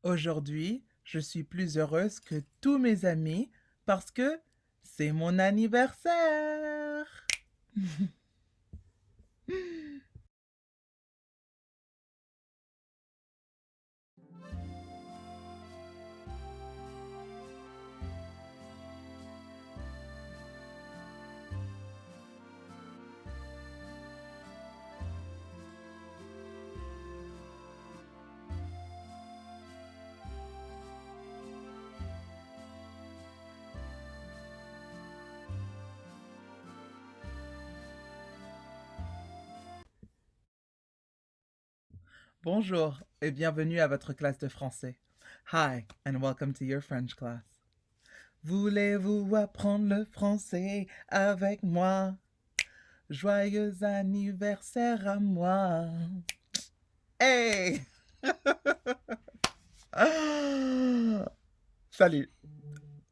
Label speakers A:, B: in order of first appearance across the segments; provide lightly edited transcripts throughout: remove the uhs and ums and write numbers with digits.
A: Aujourd'hui, je suis plus heureuse que tous mes amis parce que c'est mon anniversaire. Bonjour et bienvenue à votre classe de français. Hi and welcome to your French class. Voulez-vous apprendre le français avec moi? Joyeux anniversaire à moi. Hey! Salut.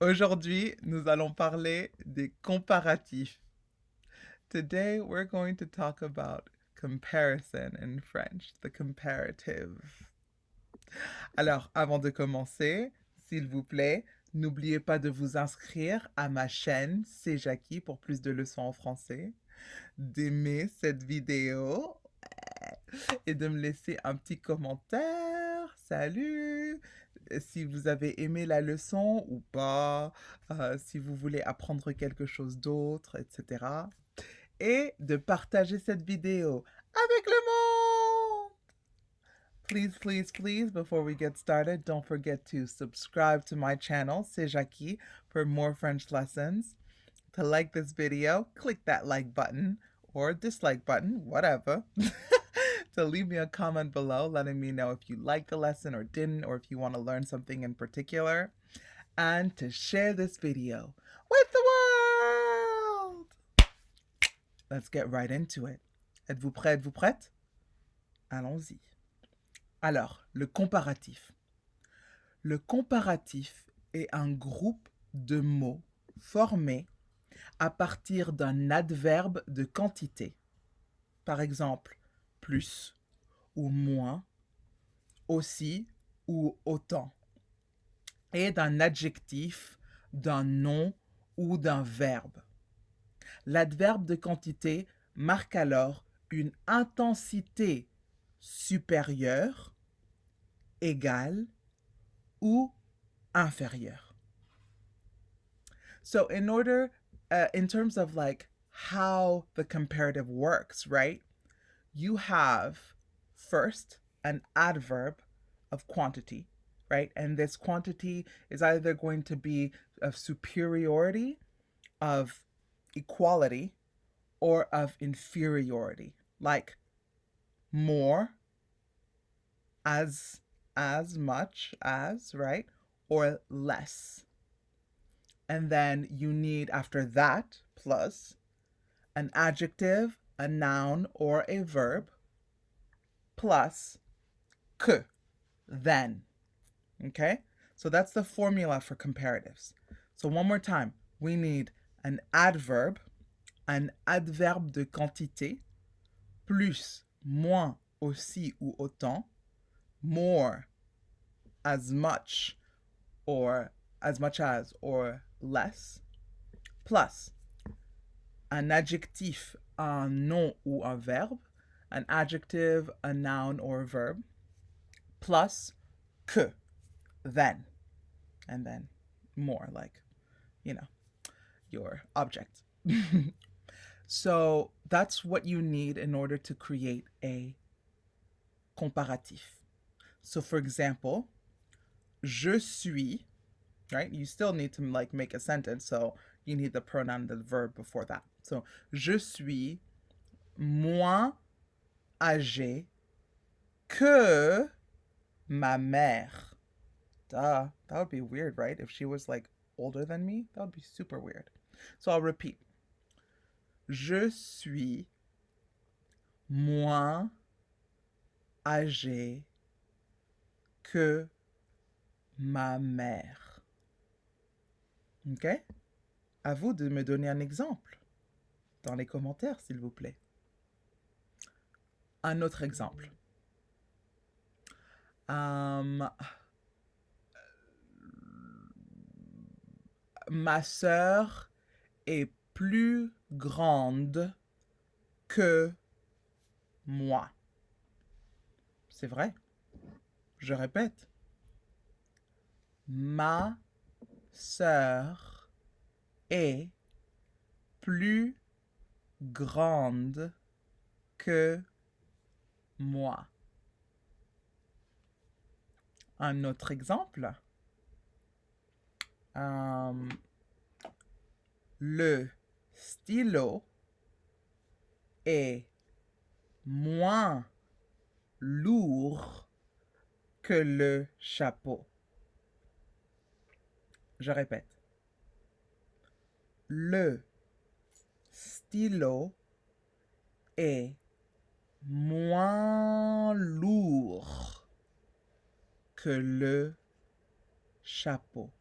A: Aujourd'hui, nous allons parler des comparatifs. Today, we're going to talk about comparison in French, the comparative. Alors, avant de commencer, s'il vous plaît, n'oubliez pas de vous inscrire à ma chaîne, c'est Jackie, pour plus de leçons en français, d'aimer cette vidéo et de me laisser un petit commentaire. Salut! Si vous avez aimé la leçon ou pas, si vous voulez apprendre quelque chose d'autre, etc. Et de partager cette vidéo avec le monde! Please, please, please, before we get started, don't forget to subscribe to my channel, C'est Jackie, for more French lessons. To like this video, click that like button or dislike button, whatever. To leave me a comment below letting me know if you liked the lesson or didn't, or if you want to learn something in particular. And to share this video with the world! Let's get right into it. Êtes-vous prêt, êtes-vous prête? Allons-y. Alors, le comparatif. Le comparatif est un groupe de mots formés à partir d'un adverbe de quantité. Par exemple, plus ou moins, aussi ou autant. Et d'un adjectif, d'un nom ou d'un verbe. L'adverbe de quantité marque alors une intensité supérieure, égale ou inférieure. So in terms of like how the comparative works, right? You have first an adverb of quantity, right? And this quantity is either going to be of superiority, of equality, or of inferiority, like more, as much as, right? Or less. And then you need, after that, plus an adjective, a noun, or a verb, plus que, then. Okay? So that's the formula for comparatives. So one more time, we need an adverb, un adverbe de quantité, plus, moins, aussi ou autant, more, as much, or as much as, or less, plus un adjectif, un nom ou un verbe, an adjective, a noun or a verb, plus que, then, and then more, like, you know, your object. So that's what you need in order to create a comparatif. So for example, je suis, right? You still need to like make a sentence, so you need the pronoun, the verb before that. So je suis moins âgé que ma mère. Duh, that would be weird, right? If she was like older than me, that would be super weird. So I'll repeat. Je suis moins âgé que ma mère. Ok? À vous de me donner un exemple dans les commentaires, s'il vous plaît. Un autre exemple. ma sœur est plus grande que moi. C'est vrai. Je répète. Ma sœur est plus grande que moi. Un autre exemple. Le stylo est moins lourd que le chapeau. Je répète. Le stylo est moins lourd que le chapeau.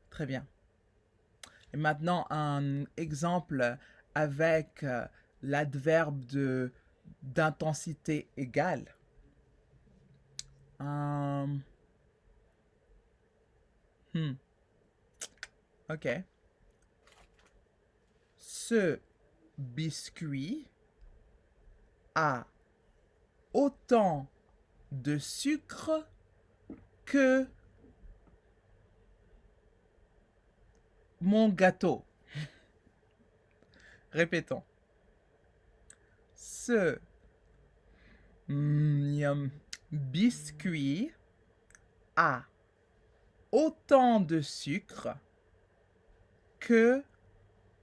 A: Très bien. Et maintenant, un exemple avec l'adverbe d'intensité égale. OK. Ce biscuit a autant de sucre que mon gâteau. Répétons. Ce biscuit a autant de sucre que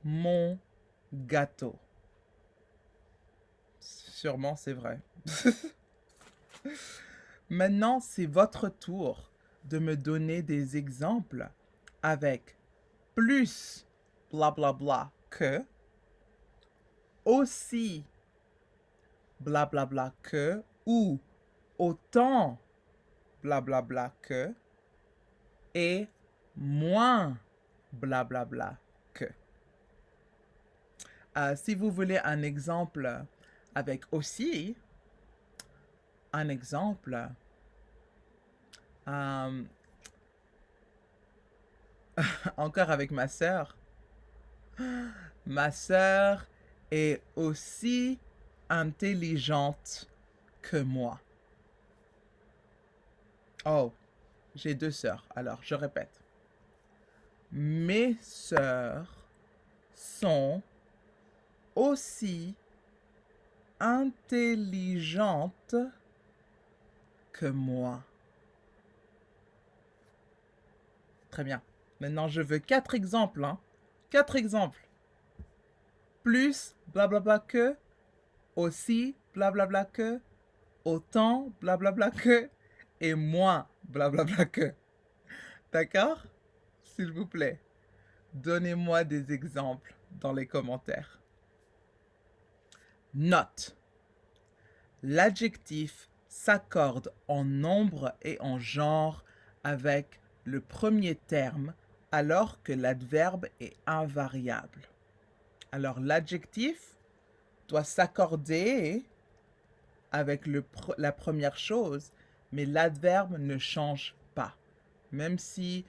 A: mon gâteau. Sûrement, c'est vrai. Maintenant, c'est votre tour de me donner des exemples avec plus blablabla bla bla que, aussi blablabla bla bla que, ou autant blablabla bla bla que, et moins blablabla bla que. Si vous voulez un exemple avec aussi, un exemple, encore avec ma sœur. Ma sœur est aussi intelligente que moi. Oh, j'ai 2 sœurs. Alors, je répète. Mes sœurs sont aussi intelligentes que moi. Très bien. Maintenant, je veux 4 exemples. 4 exemples. Plus, blablabla que, aussi, blablabla que, autant, blablabla que, et moins, blablabla que. D'accord? S'il vous plaît, donnez-moi des exemples dans les commentaires. Note. L'adjectif s'accorde en nombre et en genre avec le premier terme alors que l'adverbe est invariable. Alors l'adjectif doit s'accorder avec la première chose, mais l'adverbe ne change pas. Même si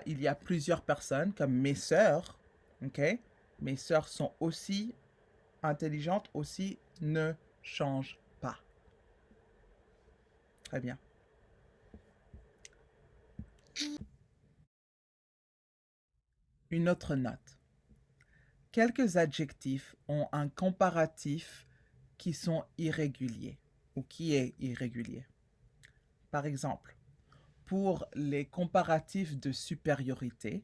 A: il y a plusieurs personnes, comme mes sœurs, ok? Mes sœurs sont aussi intelligentes, aussi ne changent pas. Très bien. Une autre note. Quelques adjectifs ont un comparatif qui sont irréguliers ou qui est irrégulier. Par exemple, pour les comparatifs de supériorité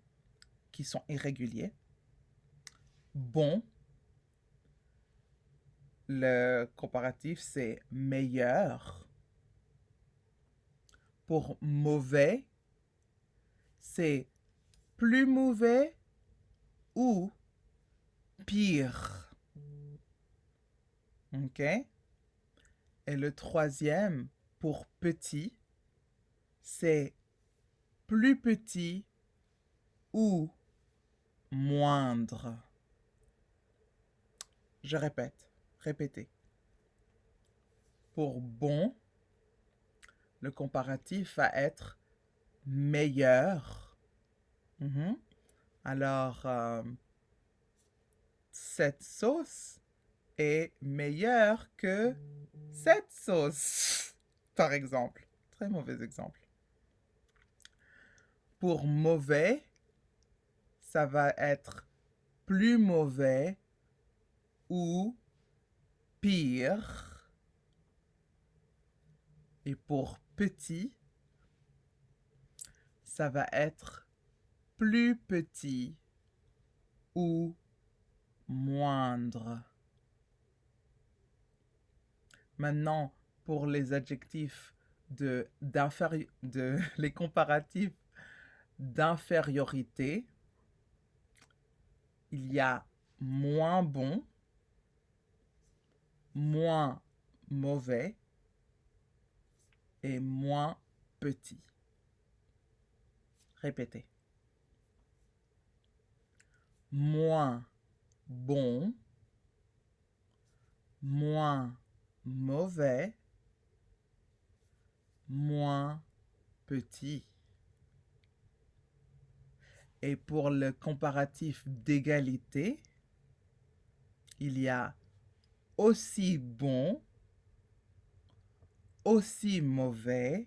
A: qui sont irréguliers, bon, le comparatif c'est meilleur. Pour mauvais, c'est plus mauvais ou pire. OK? Et le troisième, pour petit, c'est plus petit ou moindre. Je répète, répétez. Pour bon, le comparatif va être meilleur. Mhm. Alors, cette sauce est meilleure que cette sauce, par exemple. Très mauvais exemple. Pour mauvais, ça va être plus mauvais ou pire. Et pour petit, ça va être plus petit ou moindre. Maintenant, pour les adjectifs les comparatifs d'infériorité, il y a moins bon, moins mauvais et moins petit. Répétez. Moins bon, moins mauvais, moins petit. Et pour le comparatif d'égalité, il y a aussi bon, aussi mauvais,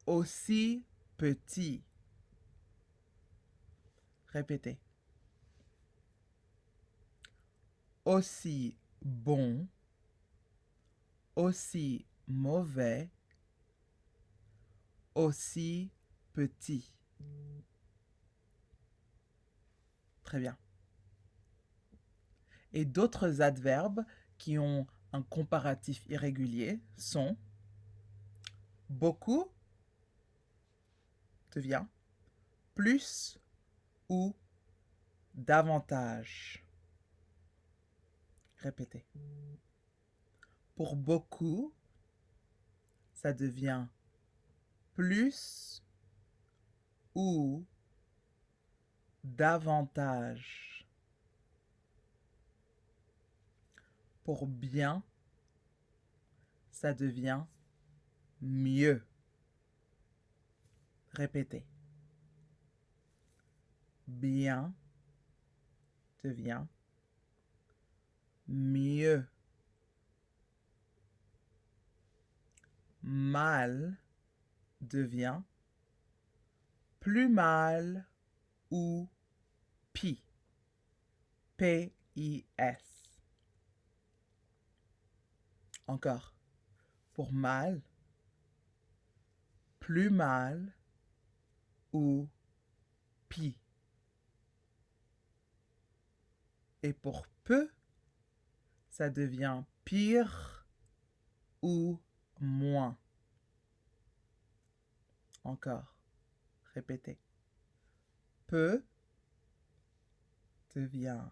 A: aussi petit. Répétez. Aussi bon, aussi mauvais, aussi petit. Très bien. Et d'autres adverbes qui ont un comparatif irrégulier sont beaucoup devient plus ou davantage. Répétez. Pour beaucoup, ça devient plus ou davantage. Pour bien, ça devient mieux. Répétez. Bien devient mieux. Mal devient plus mal ou pis. P-I-S. Encore. Pour mal, plus mal ou pis. Et pour peu, ça devient pire ou moins. Encore. Répétez. Peu devient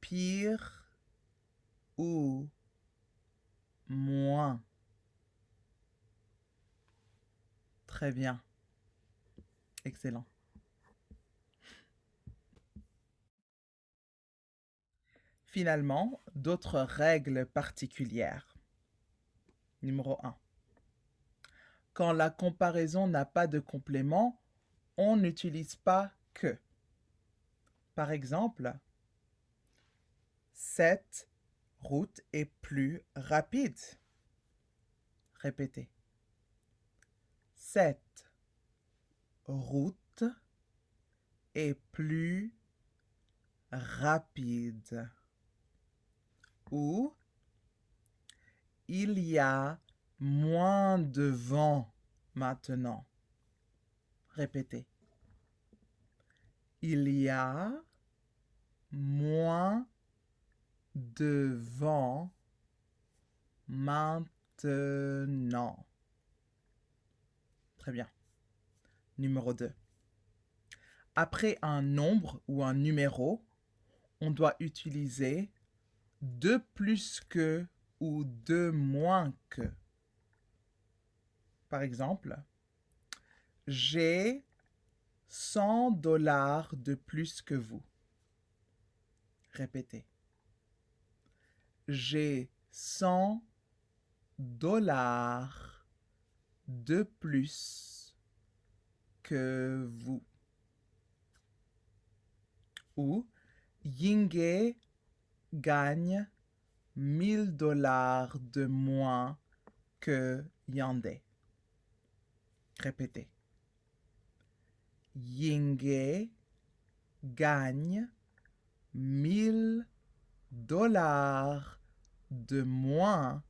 A: pire ou moins. Très bien. Excellent. Finalement, d'autres règles particulières. Numéro 1. Quand la comparaison n'a pas de complément, on n'utilise pas que. Par exemple, cette route est plus rapide. Répétez. Cette route est plus rapide. Ou il y a moins de vent maintenant. Répétez. Il y a moins de vent maintenant. Très bien. Numéro 2. Après un nombre ou un numéro, on doit utiliser de plus que ou de moins que. Par exemple, j'ai 100 $ de plus que vous. Répétez. J'ai 100 $ de plus que vous. Ou Yingé gagne $1000 de moins que Yandé. Répétez. Yingé gagne $1000 de moins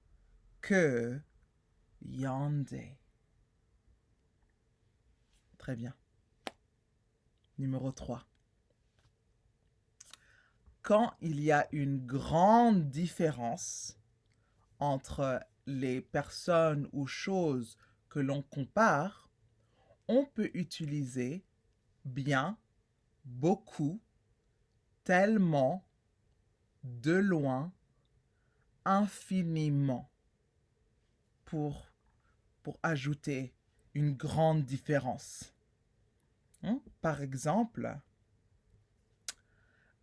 A: que Yandé. Très bien. Numéro 3. Quand il y a une grande différence entre les personnes ou choses que l'on compare, on peut utiliser bien, beaucoup, tellement, de loin, infiniment pour ajouter une grande différence. Par exemple,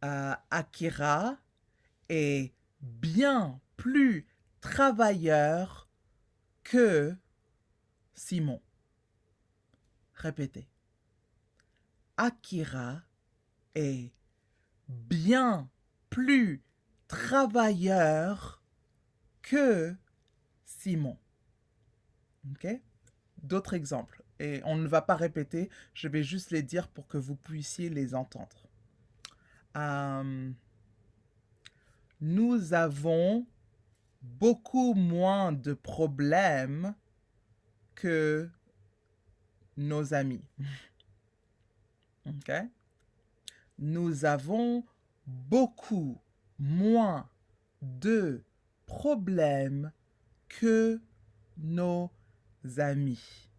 A: Akira est bien plus travailleur que Simon. Répétez. Akira est bien plus travailleur que Simon. Ok? D'autres exemples. Et on ne va pas répéter, je vais juste les dire pour que vous puissiez les entendre. Nous avons beaucoup moins de problèmes que nos amis. Ok? Nous avons beaucoup moins de problèmes que nos amis.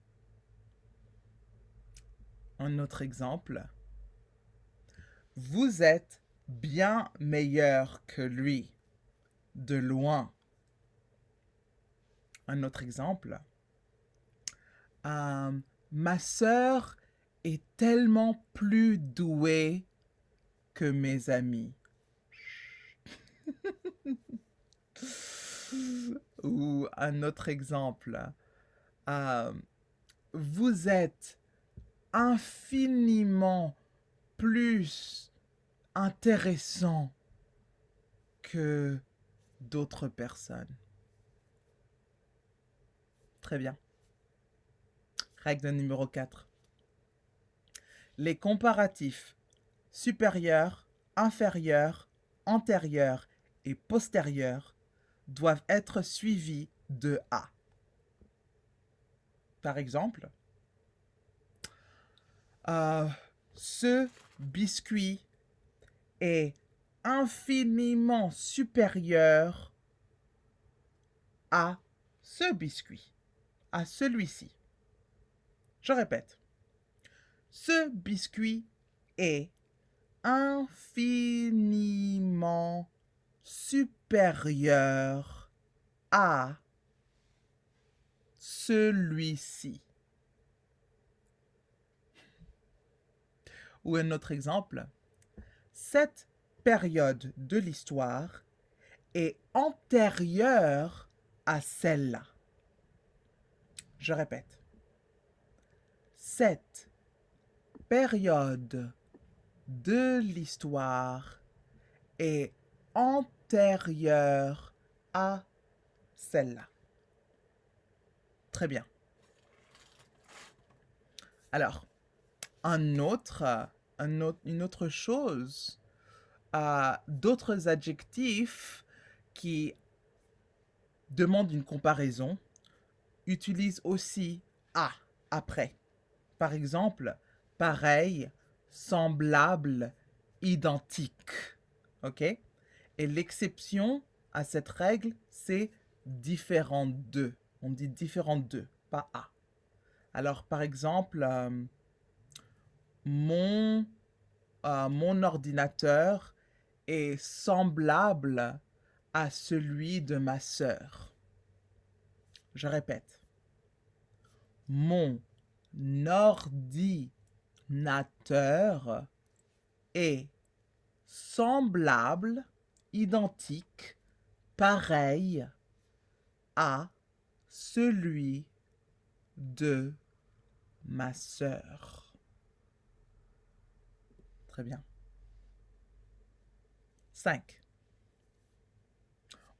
A: Un autre exemple. Vous êtes bien meilleur que lui, de loin. Un autre exemple. Ma sœur est tellement plus douée que mes amis. Ou un autre exemple. Vous êtes infiniment plus intéressant que d'autres personnes. Très bien. Règle numéro 4. Les comparatifs supérieur, inférieur, antérieur et postérieur doivent être suivis de A. Par exemple, ce biscuit est infiniment supérieur à ce biscuit, à celui-ci. Je répète, ce biscuit est infiniment supérieur à celui-ci. Ou un autre exemple, cette période de l'histoire est antérieure à celle-là. Je répète, cette période de l'histoire est antérieure à celle-là. Très bien. Alors, une autre chose, d'autres adjectifs qui demandent une comparaison utilisent aussi à après. Par exemple, pareil, semblable, identique. OK? Et l'exception à cette règle, c'est différent de. On dit différent de, pas à. Alors, par exemple, mon ordinateur est semblable à celui de ma sœur. Je répète. Mon ordinateur est semblable, identique, pareil à celui de ma sœur. Très bien. 5.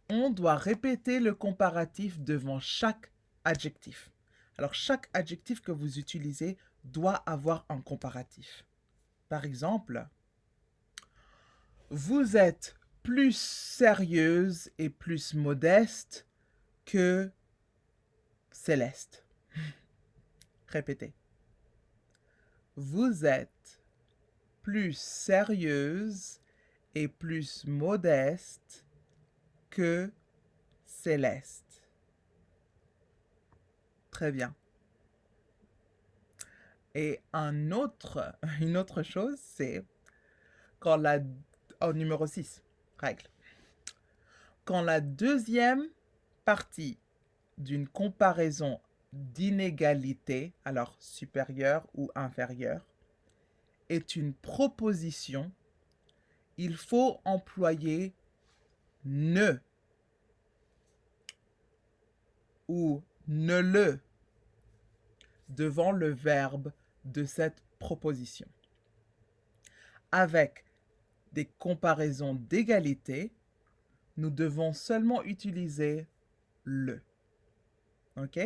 A: On doit répéter le comparatif devant chaque adjectif. Alors, chaque adjectif que vous utilisez doit avoir un comparatif. Par exemple, vous êtes plus sérieuse et plus modeste que Céleste. Répétez. Vous êtes plus sérieuse et plus modeste que Céleste. Très bien. Et une autre chose, c'est quand numéro 6, règle. Quand la deuxième partie d'une comparaison d'inégalité, alors supérieure ou inférieure, est une proposition, il faut employer ne ou ne le devant le verbe de cette proposition. Avec des comparaisons d'égalité, nous devons seulement utiliser le. OK?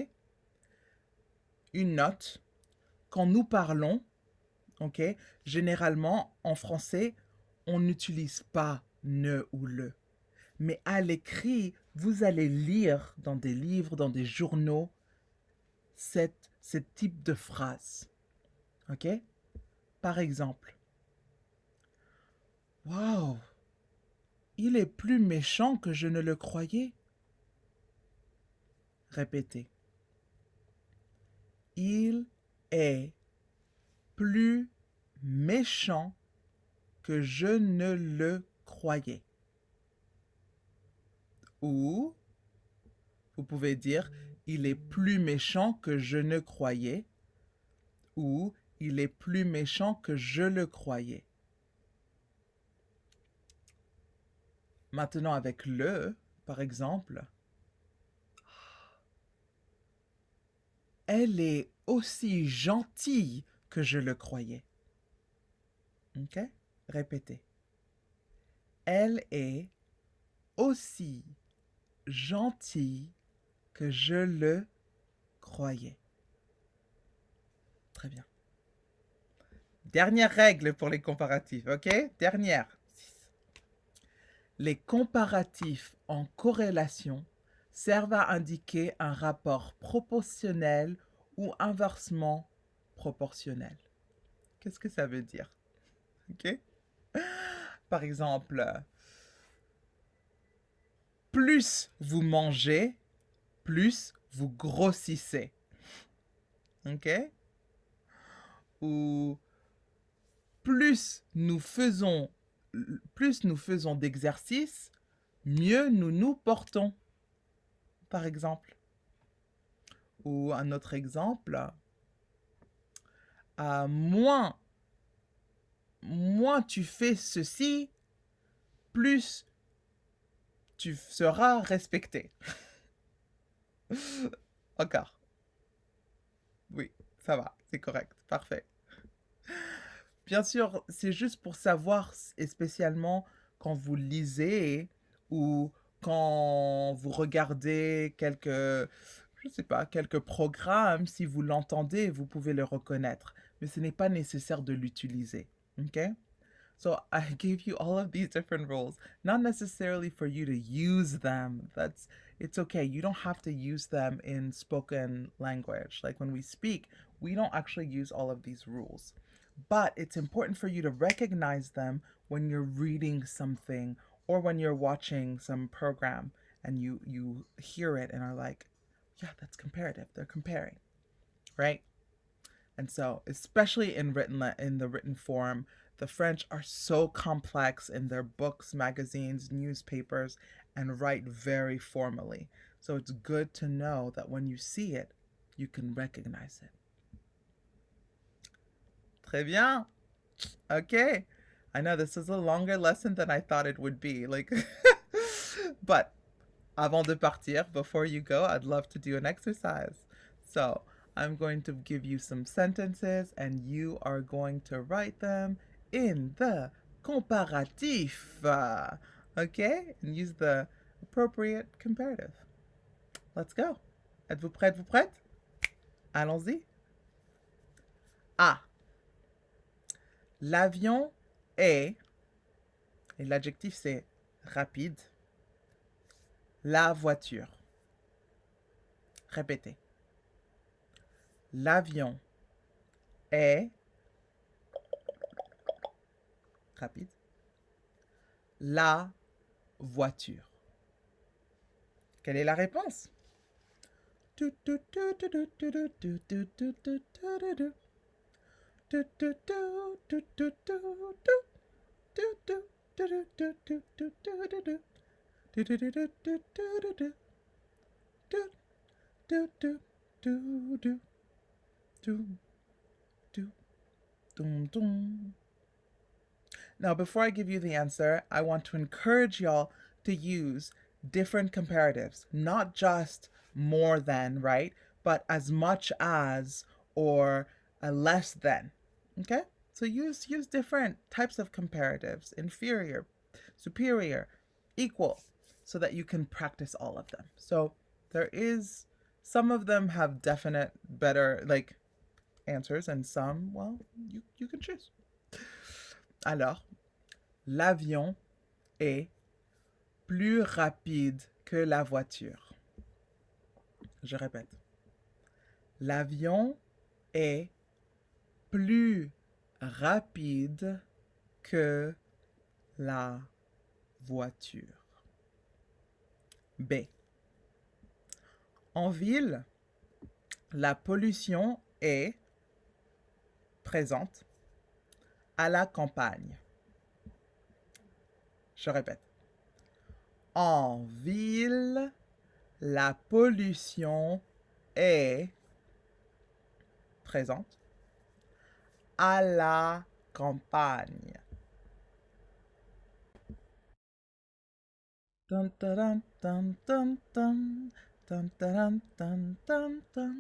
A: Une note. Quand nous parlons, OK, généralement, en français, on n'utilise pas ne ou le. Mais à l'écrit, vous allez lire dans des livres, dans des journaux, ce type de phrase. OK? Par exemple, waouh, il est plus méchant que je ne le croyais. Répétez. Il est plus méchant que je ne le croyais. Ou vous pouvez dire il est plus méchant que je ne croyais. Ou il est plus méchant que je le croyais. Maintenant avec le, par exemple, elle est aussi gentille que je le croyais. OK? Répétez. Elle est aussi gentille que je le croyais. Très bien. Dernière règle pour les comparatifs, OK? Dernière. Les comparatifs en corrélation servent à indiquer un rapport proportionnel ou inversement proportionnel. Qu'est-ce que ça veut dire? OK? Par exemple, plus vous mangez, plus vous grossissez. OK? Ou plus nous faisons d'exercice, mieux nous nous portons. Par exemple. Ou un autre exemple, moins tu fais ceci, plus tu seras respecté. Encore. Oui, ça va, c'est correct, parfait. Bien sûr, c'est juste pour savoir, et spécialement quand vous lisez ou quand vous regardez quelques programmes, si vous l'entendez, vous pouvez le reconnaître. Mais ce n'est pas nécessaire de l'utiliser. Okay? So I gave you all of these different rules, not necessarily for you to use them. It's okay. You don't have to use them in spoken language. Like when we speak, we don't actually use all of these rules. But it's important for you to recognize them when you're reading something or when you're watching some program and you hear it and are like, yeah, that's comparative. They're comparing, right? And so, especially in the written form, the French are so complex in their books, magazines, newspapers, and write very formally. So it's good to know that when you see it, you can recognize it. Très bien. Okay. I know this is a longer lesson than I thought it would be. But avant de partir, before you go, I'd love to do an exercise. So I'm going to give you some sentences and you are going to write them in the comparatif. Okay? And use the appropriate comparative. Let's go. Êtes-vous prêt? Êtes-vous prête? Allons-y. A. L'avion est, et l'adjectif c'est rapide, la voiture. Répétez. L'avion est rapide, la voiture. Quelle est la réponse? Now, before I give you the answer, I want to encourage y'all to use different comparatives, not just more than, right? But as much as or less than. Okay? So use different types of comparatives, inferior, superior, equal, so that you can practice all of them. So there is some of them have definite better like answers and some, well, you can choose. Alors, l'avion est plus rapide que la voiture. Je répète. L'avion est plus rapide que la voiture. B. En ville, la pollution est présente à la campagne. Je répète. En ville, la pollution est présente à la campagne. Dun, dun, dun, dun, dun, dun, dun, dun, dun, dun, dun, dun,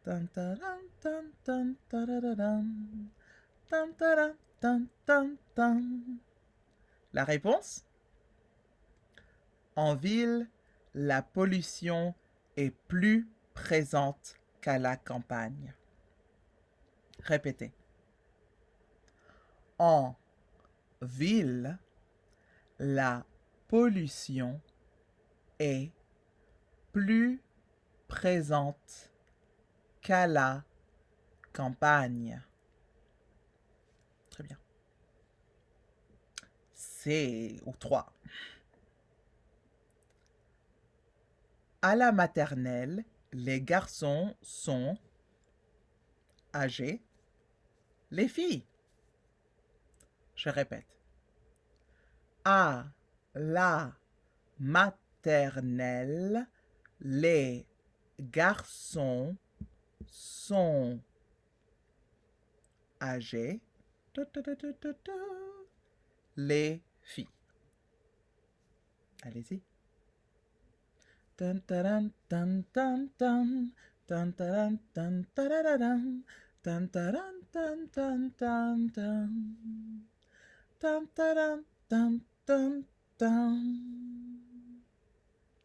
A: dun, dun, dun, dun, dun, dun, dun. La réponse? En ville, la pollution est plus présente qu'à la campagne. Répétez. En ville, la pollution est plus présente qu'à la campagne. Très bien. C'est au 3. À la maternelle, les garçons sont âgés. Les filles. Je répète. À la maternelle, les garçons sont âgés. Les filles. Allez-y. Dun, dun, dun, dun, dun, dun, dun, dun, dun, dun, dun, dun, dun, dun, dun. Dun, dun, dun, dun, dun.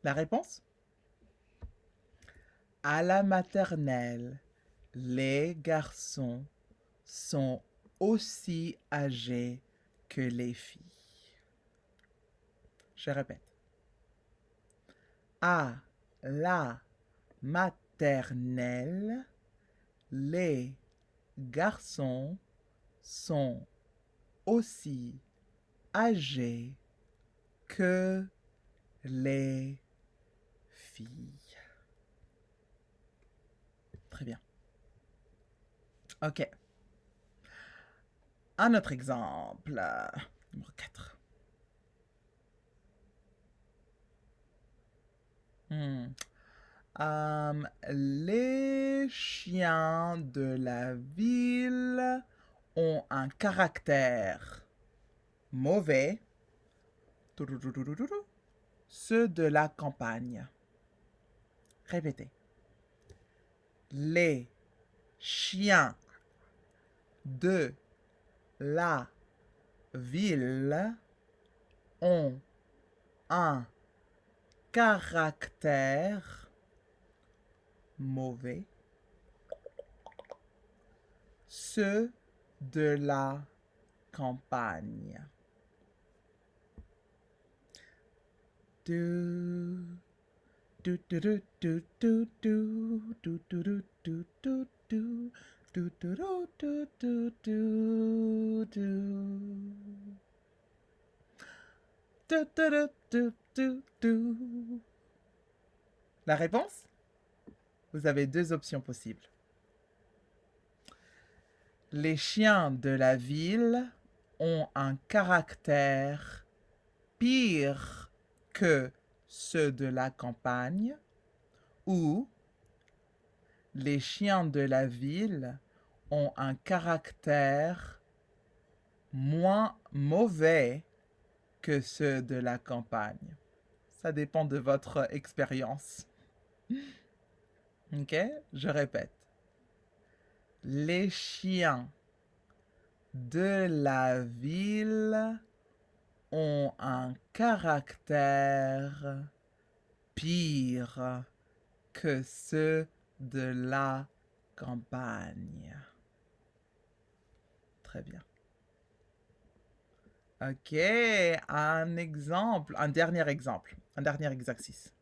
A: La réponse? À la maternelle, les garçons sont aussi âgés que les filles. Je répète. À la maternelle, les garçons sont aussi âgés que les filles. Très bien. Ok. Un autre exemple. Numéro 4. Les chiens de la ville ont un caractère mauvais. Ceux de la campagne. Répétez. Les chiens de la villes ont un caractère mauvais, ceux de la campagne. Do, do, do, do, do, do, do, do, do, do, do, do, do. Do, do, do, do, do, do, do. Do, do, do, do, do, do. La réponse? Vous avez deux options possibles. Les chiens de la ville ont un caractère pire que ceux de la campagne, ou les chiens de la ville ont un caractère moins mauvais que ceux de la campagne. Ça dépend de votre expérience. Ok? Je répète. Les chiens de la ville ont un caractère pire que ceux de la campagne. Très bien. Ok, un exemple, un dernier exemple, un dernier exercice.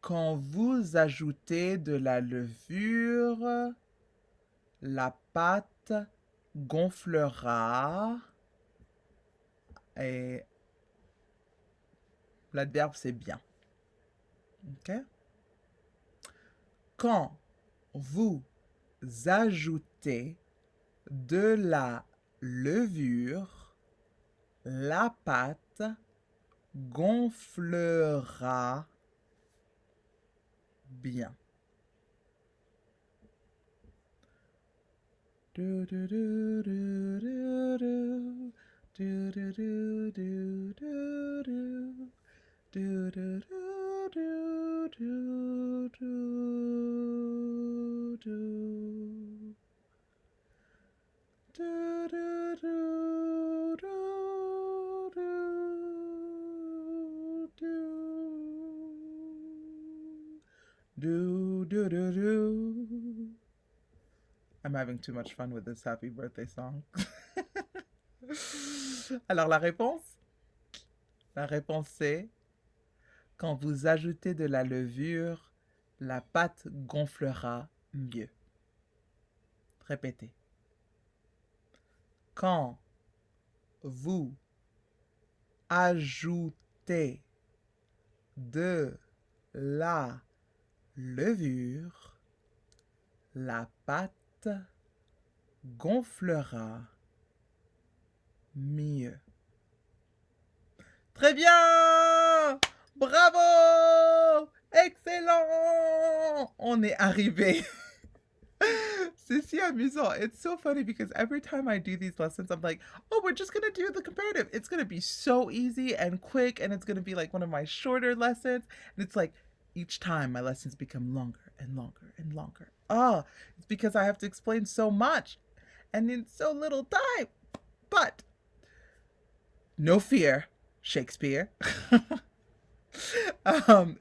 A: Quand vous ajoutez de la levure, la pâte gonflera et l'adverbe c'est bien. Ok? Quand vous ajoutez de la levure, la pâte gonflera bien. Do, do, do, do, do, do. Do, do, do, do, do, do. Do, do, do, do, do, do, do. Do, do, do, do, do, do. Do, do, do, do. I'm having too much fun with this happy birthday song. Alors la réponse? La réponse c'est quand vous ajoutez de la levure, la pâte gonflera mieux. Répétez. Quand vous ajoutez de la levure, la pâte gonflera mieux. Très bien! Bravo! Excellent! On est arrivé. C'est si amusant. It's so funny because every time I do these lessons, I'm like, oh, we're just going to do the comparative. It's going to be so easy and quick, and it's going to be like one of my shorter lessons. And it's like each time my lessons become longer and longer and longer. Oh, it's because I have to explain so much and in so little time. But no fear, Shakespeare.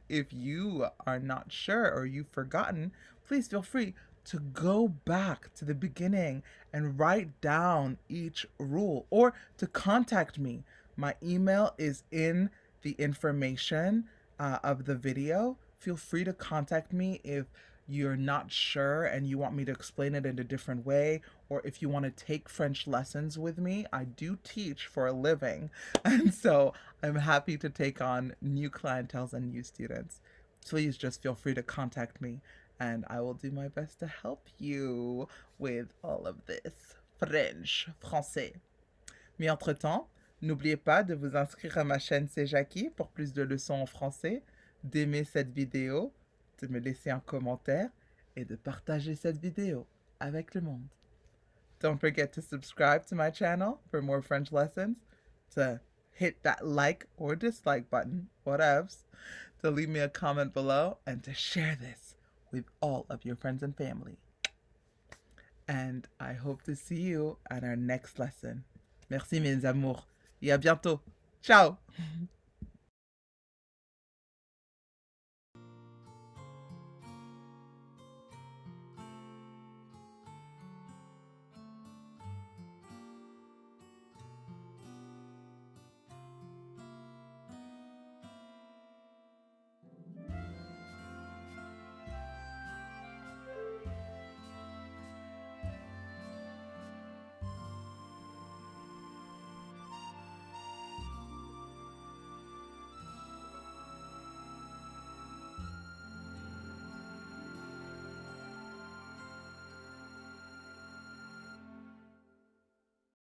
A: If you are not sure or you've forgotten, please feel free to go back to the beginning and write down each rule or to contact me. My email is in the information of the video. Feel free to contact me if you're not sure and you want me to explain it in a different way, or if you want to take French lessons with me. I do teach for a living, and so I'm happy to take on new clienteles and new students. Please just feel free to contact me, and I will do my best to help you with all of this French, français. Mais entre-temps, n'oubliez pas de vous inscrire à ma chaîne C'est Jackie pour plus de leçons en français, d'aimer cette vidéo, de me laisser un commentaire et de partager cette vidéo avec le monde. Don't forget to subscribe to my channel for more French lessons, to hit that like or dislike button, whatevs, to leave me a comment below, and to share this with all of your friends and family. And I hope to see you at our next lesson. Merci mes amours. Et à bientôt. Ciao.